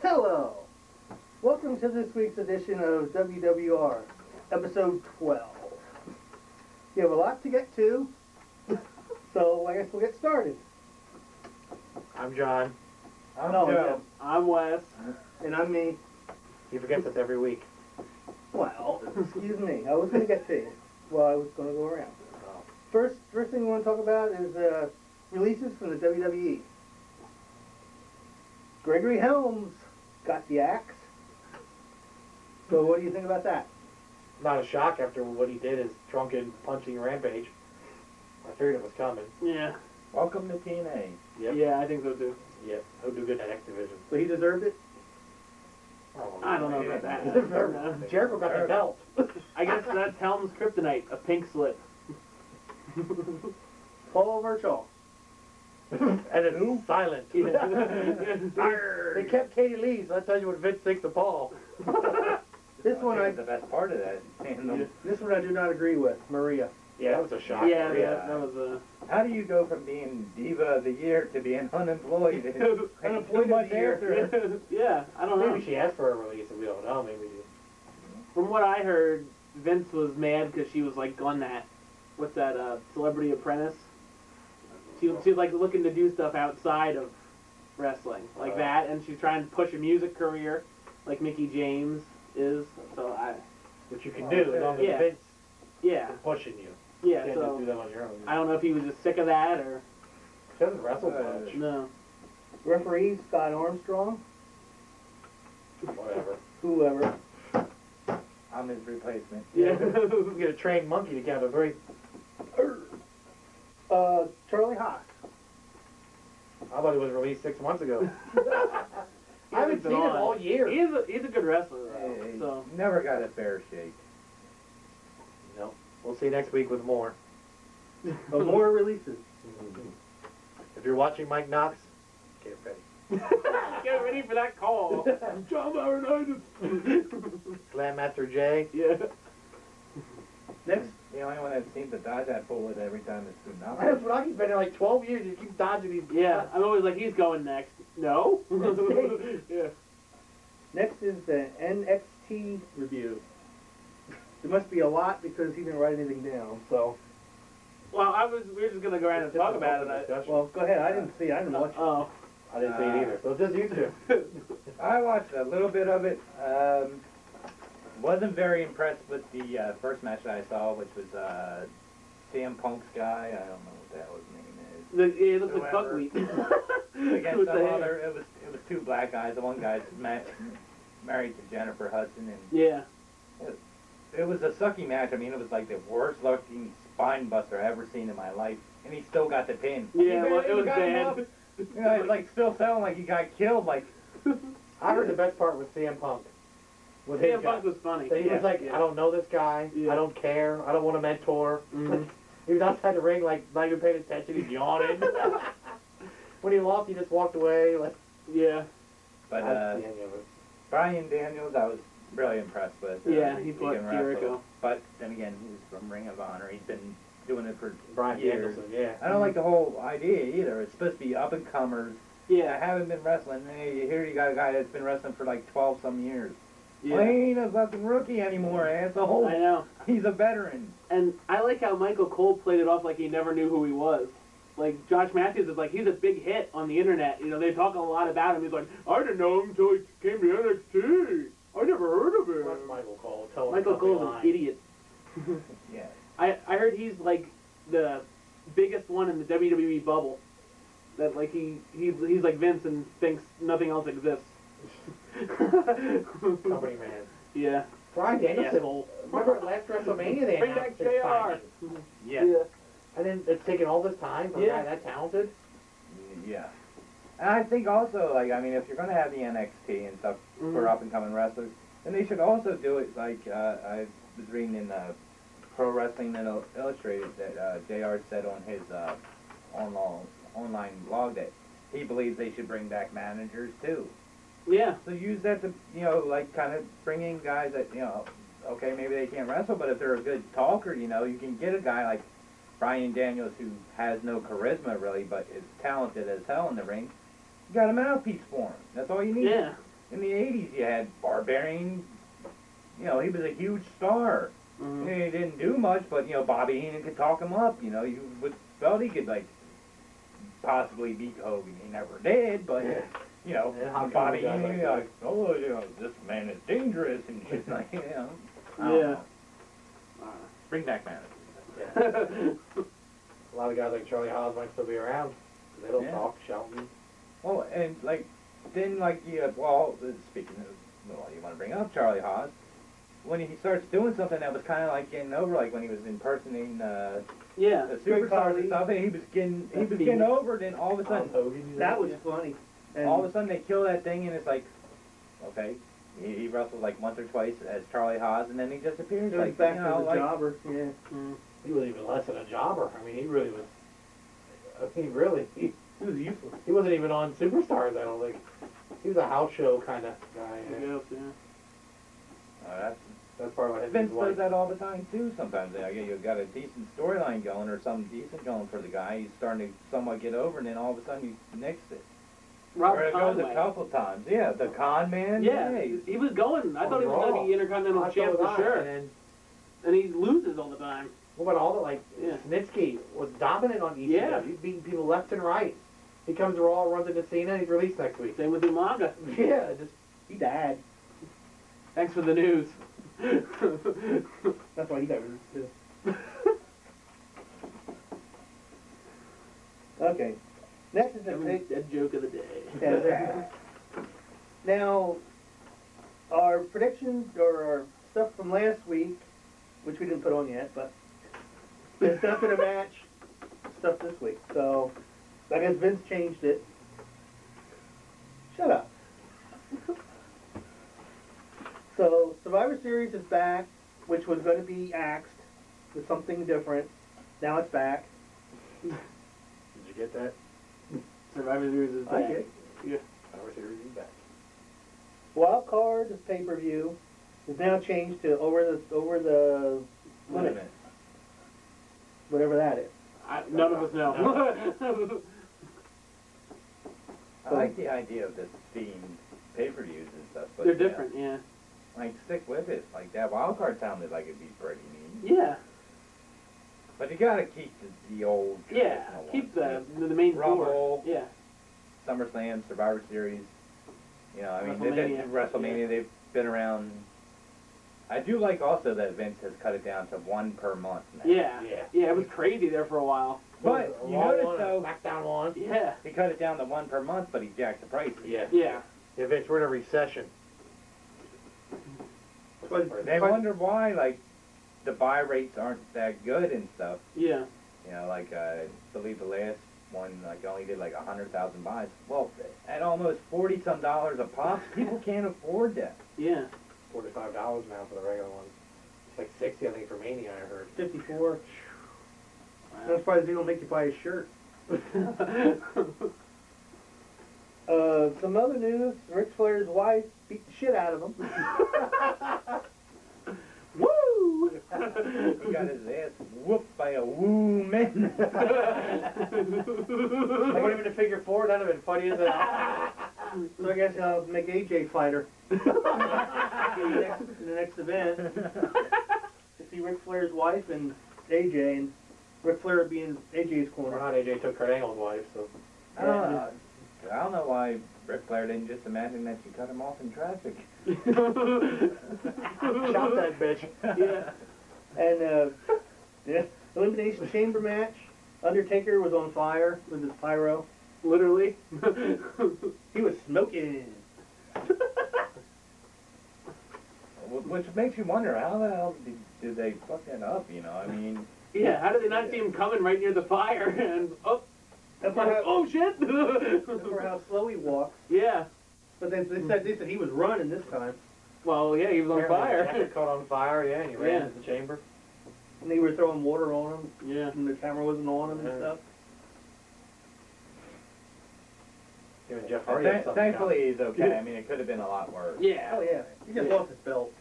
Hello! Welcome to this week's edition of WWR, episode 12. We have a lot to get to, so I guess we'll get started. I'm John. I'm No, Joe. I'm Wes. And I'm me. He forgets us every week. Well, excuse me, I was going to get to you. Well, I was going to go around. First thing we want to talk about is releases from the WWE. Gregory Helms got the axe. So what do you think about that? Not a shock after what he did is drunken punching rampage. I figured it was coming. Yeah. Welcome to TNA. Yep. Yeah, I think so too. Yep. He'll do good in the next division. So he deserved it? I don't know about that. Jericho got the belt. I guess that's Helm's kryptonite, a pink slip. Paul Virtual. And it's silent. They kept Katie Lee, so that tells you what Vince thinks of Paul. This one The best part of that. This one I do not agree with. Maria. Yeah, that was a shock. Yeah, that was a... How do you go from being Diva of the Year to being unemployed? Unemployed of the year. Yeah, I don't know. Maybe she asked for a release and we don't know. Maybe. From what I heard, Vince was mad because she was like on that, what's that, Celebrity Apprentice? She was like looking to do stuff outside of wrestling, like that, and she's trying to push a music career, like Mickey James is. So Which you can do as long as Vince yeah, is pushing you. yeah. You can't just do So that on your own. I don't know if he was just sick of that or She doesn't wrestle much. no. Referee Scott Armstrong. Whatever. Whoever. I'm his replacement. Yeah. You get a trained monkey to count a very... Charlie Hawk. I thought he was released 6 months ago. I haven't been seen him on. all year. He's a good wrestler though. Hey, So never got a fair shake. No. We'll see you next week with more. More releases. If you're watching Mike Knox, get ready. get ready for that call. John Laurinaitis. Slam Master J. Yeah. Next. The only one that seems to dodge that bullet every time is That's Tsunami. what I've been in like 12 years. You keep dodging these. Yeah, I'm always like, he's going next. No? Yeah. Next is the NXT review. There must be a lot because he didn't write anything down. So. Well, we were just going to go around and talk about it. Well, go ahead. I didn't watch it. Oh. I didn't see it either. So it's just you two. I watched a little bit of it. Wasn't very impressed with the first match that I saw, which was CM Punk's guy. I don't know what the hell his name is. It looks like Whoever. buckwheat. Against With some the hair. other, it was two black guys. The one guy's married to Jennifer Hudson, and Yeah. it was a sucky match. I mean, it was like the worst looking spine buster I've ever seen in my life, and he still got the pin. Yeah, He well, it was got him bad. up. You know, it's like still selling like he got killed. Like I heard the best part was CM Punk. With his CM Punk was funny. So he was like, Yeah. I don't know this guy. Yeah. I don't care. I don't want a mentor. Mhm. He was outside the ring, like, not even paying attention. He's yawning. When he lost, he just walked away. Like, Yeah. But that's the end of it. Brian Daniels, I was really impressed with. Yeah, he can put wrestle. Jericho. But then again, he's from Ring of Honor. He's been doing it for Brian years. Danielson, yeah. I don't like the whole idea either. It's supposed to be up and comers. I Yeah. haven't been wrestling. Hey, here you got a guy that's been wrestling for like 12 some years. Yeah. Well, he ain't a fucking rookie anymore, asshole. I know. He's a veteran. And I like how Michael Cole played it off like he never knew who he was. Like, Josh Matthews is like, he's a big hit on the internet. You know, they talk a lot about him. He's like, I didn't know him until he came to NXT. I never heard of him. What's Michael Cole? Tell him Michael something Cole's an lying. idiot. Yeah. I heard he's like the biggest one in the WWE bubble. That like he's like Vince and thinks nothing else exists. Company man. Yeah. Brian Danielson. Yeah. Remember at last WrestleMania they Bring announced back his JR. signings. Yeah. And then it's taken all this time for a Yeah. guy that talented. Yeah. And I think also, like, I mean, if you're going to have the NXT and stuff for up-and-coming wrestlers, then they should also do it, like, I was reading in Pro Wrestling Illustrated that JR said on his online blog that he believes they should bring back managers, too. Yeah. So use that to, you know, like, kind of bring in guys that, you know, okay, maybe they can't wrestle, but if they're a good talker, you know, you can get a guy like Brian Daniels who has no charisma, really, but is talented as hell in the ring. You got a mouthpiece for him. That's all you need. Yeah. in the 80s you had Barbarian, you know, he was a huge star. Mm-hmm. He didn't do much, but, you know, Bobby Heenan could talk him up, you know, felt he could, like, possibly beat Hogan. He never did, but, you know, Bobby Heenan, like, oh, you know, this man is dangerous and shit, like, you know. I don't know. Bring back managers. A lot of guys like Charlie Haas might still be around. They don't talk, shouting. Oh, and, like, then, like, well, speaking of, well, you want to bring up Charlie Haas, when he starts doing something that was kind of like getting over, like when he was impersonating the superstars and stuff, and he was getting over, then all of a sudden, that was funny. And all of a sudden they kill that thing, and it's like, okay, he wrestled like once or twice as Charlie Haas, and then he disappears. Goes Like, back you to know, the like, jobber. Yeah. He was even less than a jobber. I mean, he really was. I mean, really, he was useless. He wasn't even on Superstars, I don't think. He was a house show kind of guy. That's part of what Vince does that all the time too. Sometimes you've got a decent storyline going or something decent going for the guy. He's starting to somewhat get over, and then all of a sudden he nixed it. Rob Or it goes a Conway. couple times. Yeah, the con man. Yeah, he was going. I thought he was going to be Intercontinental champ for sure. And he loses all the time. What about all the, like, Snitsky was dominant on ECW. Yeah. He's beating people left and right. He comes to Raw, runs into Cena, and he's released next week. Same with Umaga. Yeah, just He died. Thanks for the news. That's why he died too. Okay. Next is the Dead joke of the day. Yeah. Now, our predictions or our stuff from last week, which we didn't put on yet, but there's stuff in a match, stuff this week. So, I guess Vince changed it. Shut up. So, Survivor Series is back, which was going to be axed with something different. Now it's back. Did you get that? Survivor Series is I back. did. Yeah. Survivor Series is back. Wild card pay-per-view is now changed to over the limit, whatever that is. None of us know. I like the idea of this themed pay-per-views and stuff, but They're different, yeah. Like, stick with it. Like, that wild card sounded like it'd be pretty neat. Yeah. But you gotta keep the old Yeah. traditional Keep ones. the main Rumble. four. Yeah. SummerSlam, Survivor Series. You know, I mean, WrestleMania. WrestleMania, they've been around. I do like also that Vince has cut it down to one per month now. Yeah. Yeah, it was crazy there for a while. But you Raw notice one, though, SmackDown one. Yeah. he cut it down to one per month, but he jacked the price. Yeah. Yeah. If it's we're in a recession. They wonder why, like, the buy rates aren't that good and stuff. Yeah. You know, like, I believe the last one, like, only did like 100,000 buys. Well, at almost $40-some a pop, people can't afford that. Yeah. $45 now for the regular one. It's like 60, I think, for Mania, I heard. 54. I'm surprised they don't make you buy a shirt. Some other news, Ric Flair's wife beat the shit out of him. Woo! He got his ass whooped by a woman. I went even to figure 4, that'd have been funny as hell. So I guess I'll make AJ fight her. In the next event. To see Ric Flair's wife and AJ, and Ric Flair would be in AJ's Or corner. not, AJ took Kurt Angle's wife, so. I don't know why Ric Flair didn't just imagine that she cut him off in traffic. Shot that bitch. Yeah. And Elimination Chamber match. Undertaker was on fire with his pyro. Literally. He was smoking. Which makes you wonder, how the hell did they fuck that up, you know? I mean... Yeah, how did they not see him coming right near the fire? And, oh shit! For how slow he walks. Yeah. But they said he was running this time. Well, yeah, he was on Apparently fire. the jacket caught on fire, yeah, and he ran Yeah. into the chamber. And they were throwing water on him. Yeah. And the camera wasn't on him and Yeah. stuff. Him and Jeff Hardy had something Thankfully he's okay. I mean, it could have been a lot worse. Yeah. Oh yeah. He just lost his belt.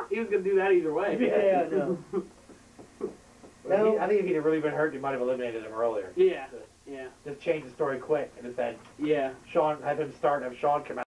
He was gonna do that either way. Yeah, I know. Well, I think if he'd have really been hurt, he might have eliminated him earlier. Yeah. Yeah. Just change the story quick and just had Yeah. Sean, have him start, have Sean come out.